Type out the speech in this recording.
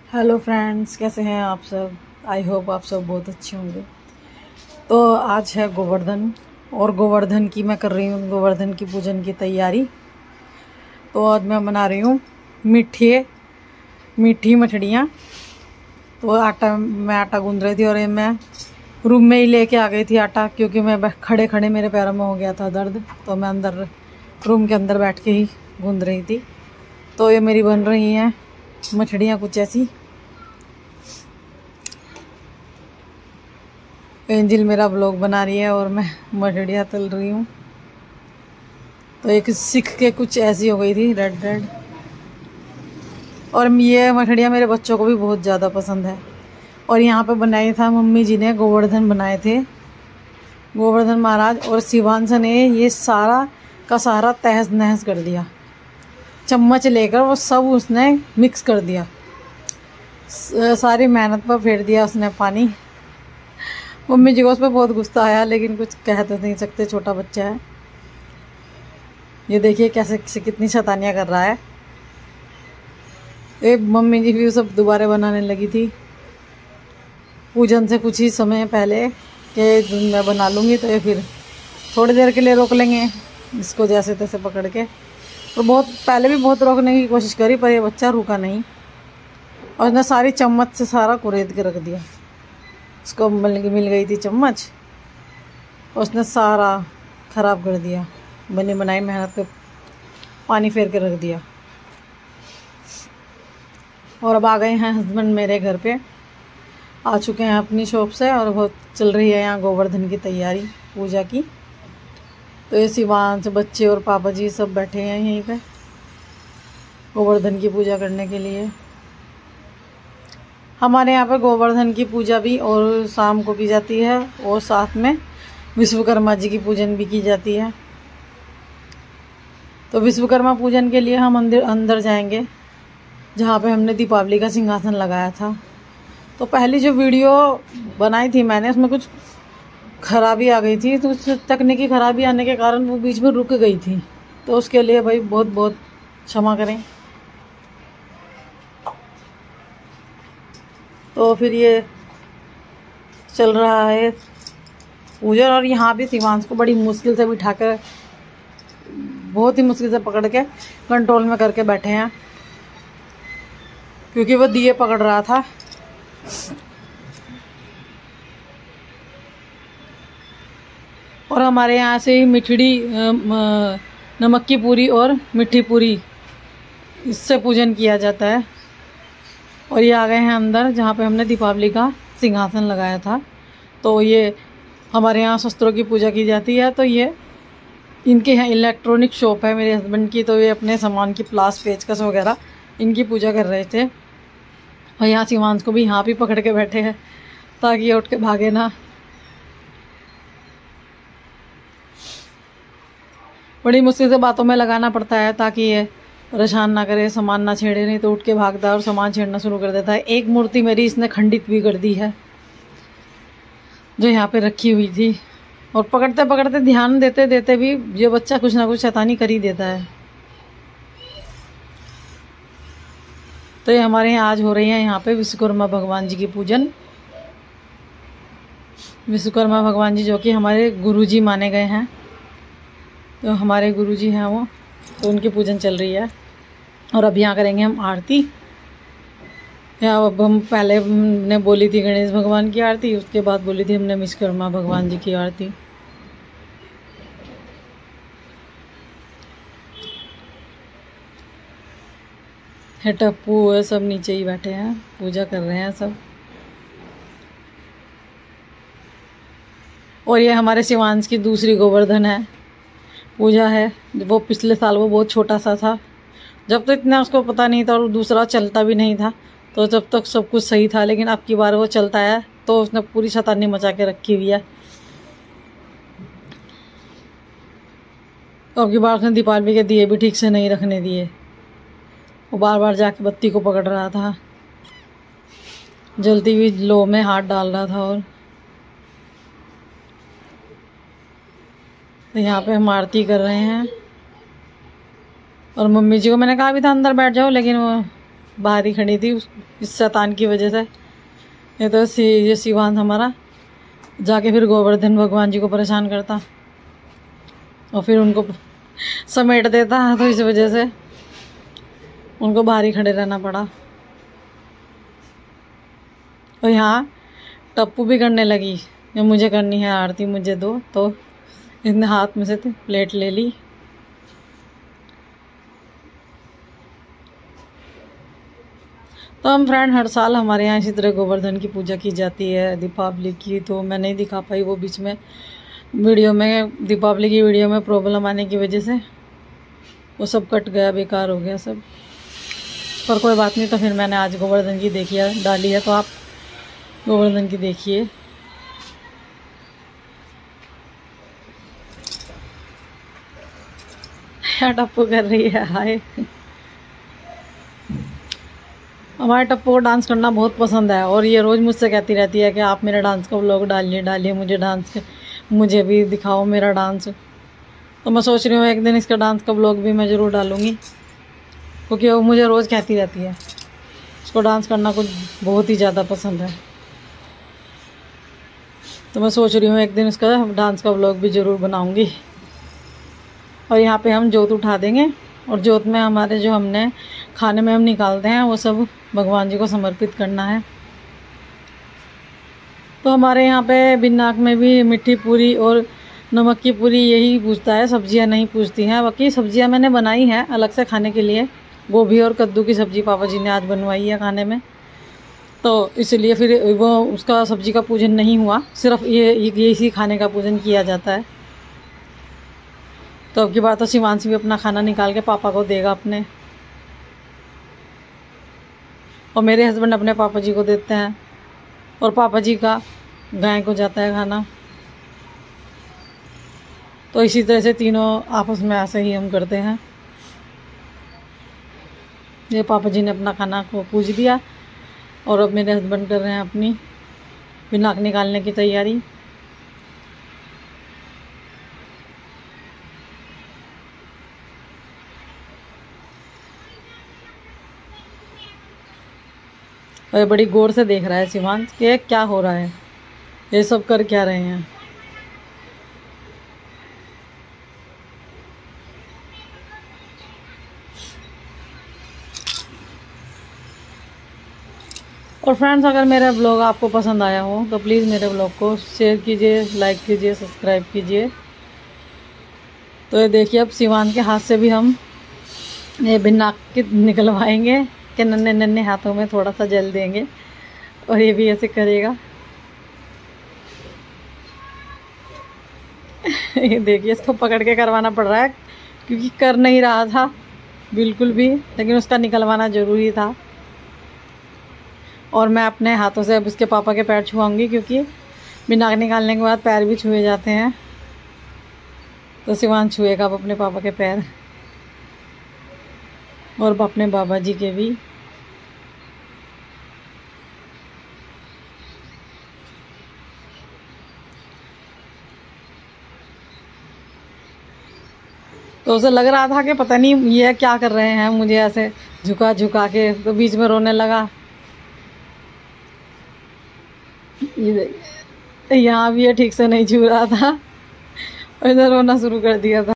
Hello friends, कैसे हैं आप सब। आई होप आप सब बहुत अच्छे होंगे। तो आज है गोवर्धन और गोवर्धन की मैं कर रही हूँ गोवर्धन की पूजन की तैयारी। तो आज मैं बना रही हूँ मीठी मठड़ियाँ। तो मैं आटा गूंद रही थी और ये मैं रूम में ही लेके आ गई थी आटा, क्योंकि मैं खड़े खड़े मेरे पैरों में हो गया था दर्द। तो मैं अंदर रूम के अंदर बैठ के ही गूंद रही थी। तो ये मेरी बन रही हैं मठड़ियाँ कुछ ऐसी। एंजिल मेरा ब्लॉग बना रही है और मैं मठड़ियाँ तल रही हूँ। तो एक सीख के कुछ ऐसी हो गई थी रेड रेड। और ये मठड़ियाँ मेरे बच्चों को भी बहुत ज़्यादा पसंद है। और यहाँ पे बनाया था मम्मी जी ने गोवर्धन बनाए थे, गोवर्धन महाराज। और शिवांश ने ये सारा का सारा तहस नहस कर दिया। चम्मच लेकर वो सब उसने मिक्स कर दिया। सारी मेहनत पर फेर दिया उसने पानी। मम्मी जी को उस पर बहुत गुस्सा आया, लेकिन कुछ कह तो नहीं सकते, छोटा बच्चा है। ये देखिए कैसे कितनी शैतानियाँ कर रहा है। एक मम्मी जी भी सब दोबारा बनाने लगी थी पूजन से कुछ ही समय पहले कि मैं बना लूँगी। तो ये फिर थोड़ी देर के लिए रोक लेंगे इसको जैसे तैसे पकड़ के। और बहुत पहले भी बहुत रोकने की कोशिश करी, पर ये बच्चा रुका नहीं और उसने सारी चम्मच से सारा कुरेद के रख दिया। उसको मिल गई थी चम्मच, उसने सारा ख़राब कर दिया। बनी बनाई मेहनत पे पानी फेर के रख दिया। और अब आ गए हैं हस्बैंड मेरे घर पे, आ चुके हैं अपनी शॉप से। और बहुत चल रही है यहाँ गोवर्धन की तैयारी पूजा की। तो ये शिवांश, बच्चे और पापा जी सब बैठे हैं यहीं पे गोवर्धन की पूजा करने के लिए। हमारे यहाँ पर गोवर्धन की पूजा भी और शाम को की जाती है, और साथ में विश्वकर्मा जी की पूजन भी की जाती है। तो विश्वकर्मा पूजन के लिए हम अंदर जाएंगे, जहाँ पे हमने दीपावली का सिंहासन लगाया था। तो पहली जो वीडियो बनाई थी मैंने, उसमें कुछ खराबी आ गई थी। तो उस तकनीकी खराबी आने के कारण वो बीच में रुक गई थी। तो उसके लिए भाई बहुत बहुत क्षमा करें। तो फिर ये चल रहा है पूजन। और यहाँ भी शिवांश को बड़ी मुश्किल से बिठाकर, बहुत ही मुश्किल से पकड़ के कंट्रोल में करके बैठे हैं, क्योंकि वो दिए पकड़ रहा था। और हमारे यहाँ से ही मिठड़ी, नमक की पूरी और मिठी पूरी, इससे पूजन किया जाता है। और ये आ गए हैं अंदर, जहाँ पे हमने दीपावली का सिंहासन लगाया था। तो ये हमारे यहाँ शस्त्रों की पूजा की जाती है। तो ये इनके यहाँ इलेक्ट्रॉनिक शॉप है मेरे हस्बैंड की। तो ये अपने सामान की प्लास, पेचकस वगैरह इनकी पूजा कर रहे थे। और यहाँ शिवांश को भी यहाँ भी पकड़ के बैठे हैं ताकि ये उठ के भागे ना। बड़ी मुश्किल से बातों में लगाना पड़ता है ताकि ये परेशान ना करे, सामान ना छेड़े, नहीं तो उठ के भागता है और सामान छेड़ना शुरू कर देता है। एक मूर्ति मेरी इसने खंडित भी कर दी है, जो यहाँ पे रखी हुई थी। और पकड़ते पकड़ते, ध्यान देते देते भी ये बच्चा कुछ ना कुछ शैतानी कर ही देता है। तो ये हमारे यहाँ आज हो रही है यहाँ पे विश्वकर्मा भगवान जी की पूजन। विश्वकर्मा भगवान जी जो कि हमारे गुरुजी माने गए हैं। तो हमारे गुरुजी हैं वो, तो उनकी पूजन चल रही है। और अब यहाँ करेंगे हम आरती। यहाँ अब हम पहले हमने बोली थी गणेश भगवान की आरती, उसके बाद बोली थी हमने विश्वकर्मा भगवान जी की आरती। है टप्पू है, सब नीचे ही बैठे हैं, पूजा कर रहे हैं सब। और ये हमारे शिवांश की दूसरी गोवर्धन है पूजा है। वो पिछले साल वो बहुत छोटा सा था, जब तो इतना उसको पता नहीं था, और दूसरा चलता भी नहीं था। तो जब तक सब कुछ सही था, लेकिन अब की बार वो चलता है तो उसने पूरी शैतानी मचा के रखी हुई है। तो अब की बार उसने दीपावली के दिए भी ठीक से नहीं रखने दिए। वो बार बार जाके बत्ती को पकड़ रहा था, जलती हुई लो में हाथ डाल रहा था। और तो यहाँ पे हम आरती कर रहे हैं। और मम्मी जी को मैंने कहा भी था अंदर बैठ जाओ, लेकिन वो बाहर ही खड़ी थी इस शैतान की वजह से। ये तो ये शिवांश हमारा जाके फिर गोवर्धन भगवान जी को परेशान करता और फिर उनको समेट देता, तो इस वजह से उनको बाहर ही खड़े रहना पड़ा। और यहाँ टप्पू भी करने लगी, ये मुझे करनी है आरती, मुझे दो, तो इसने हाथ में से प्लेट ले ली। तो हम फ्रेंड हर साल हमारे यहाँ इसी तरह गोवर्धन की पूजा की जाती है दीपावली की। तो मैं नहीं दिखा पाई वो बीच में वीडियो में, दीपावली की वीडियो में प्रॉब्लम आने की वजह से वो सब कट गया, बेकार हो गया सब। पर कोई बात नहीं, तो फिर मैंने आज गोवर्धन की देखिए डाली है, तो आप गोवर्धन की देखिए। टप्पू कर रही है हाय। हमारे टप्पू को डांस करना बहुत पसंद है और ये रोज़ मुझसे कहती रहती है कि आप मेरे डांस का व्लॉग डालिए, मुझे भी दिखाओ मेरा डांस। तो मैं सोच रही हूँ एक दिन इसका डांस का व्लॉग भी मैं ज़रूर डालूँगी, क्योंकि वो मुझे रोज़ कहती रहती है, उसको डांस करना कुछ बहुत ही ज़्यादा पसंद है। तो मैं सोच रही हूँ एक दिन इसका डांस का व्लॉग भी ज़रूर बनाऊँगी। और यहाँ पे हम जोत उठा देंगे और जोत में हमारे जो हमने खाने में हम निकालते हैं वो सब भगवान जी को समर्पित करना है। तो हमारे यहाँ पे बिन्नाक में भी मिट्टी पूरी और नमक की पूरी यही पूछता है, सब्जियाँ नहीं पूछती हैं। बाकी सब्जियाँ मैंने बनाई हैं अलग से खाने के लिए, गोभी और कद्दू की सब्ज़ी पापा जी ने आज बनवाई है खाने में, तो इसलिए फिर वो उसका सब्जी का पूजन नहीं हुआ, सिर्फ ये इसी खाने का पूजन किया जाता है। तो अब की बार तो शिवांश भी अपना खाना निकाल के पापा को देगा अपने, और मेरे हस्बैंड अपने पापा जी को देते हैं, और पापा जी का गाय को जाता है खाना। तो इसी तरह से तीनों आपस में ऐसे ही हम करते हैं। ये पापा जी ने अपना खाना को पूज दिया और अब मेरे हस्बैंड कर रहे हैं अपनी बिन्नाक निकालने की तैयारी। और ये बड़ी गौर से देख रहा है शिवांश कि क्या हो रहा है, ये सब कर क्या रहे हैं। और फ्रेंड्स, अगर मेरा ब्लॉग आपको पसंद आया हो तो प्लीज़ मेरे ब्लॉग को शेयर कीजिए, लाइक कीजिए, सब्सक्राइब कीजिए। तो ये देखिए अब शिवांश के हाथ से भी हम ये बिन्नाक निकलवाएंगे कि नन्हे नन्हे हाथों में थोड़ा सा जल देंगे, और ये भी ऐसे करेगा। ये देखिए इसको पकड़ के करवाना पड़ रहा है, क्योंकि कर नहीं रहा था बिल्कुल भी, लेकिन उसका निकलवाना ज़रूरी था। और मैं अपने हाथों से अब उसके पापा के पैर छुआऊंगी, क्योंकि बिन्नाक निकालने के बाद पैर भी छुए जाते हैं। तो शिवांश छुएगा अब अपने पापा के पैर और अपने बाबा जी के भी। तो उसे लग रहा था कि पता नहीं ये क्या कर रहे हैं, मुझे ऐसे झुका झुका के, तो बीच में रोने लगा। यहाँ भी ये ठीक से नहीं छू रहा था और इधर रोना शुरू कर दिया था।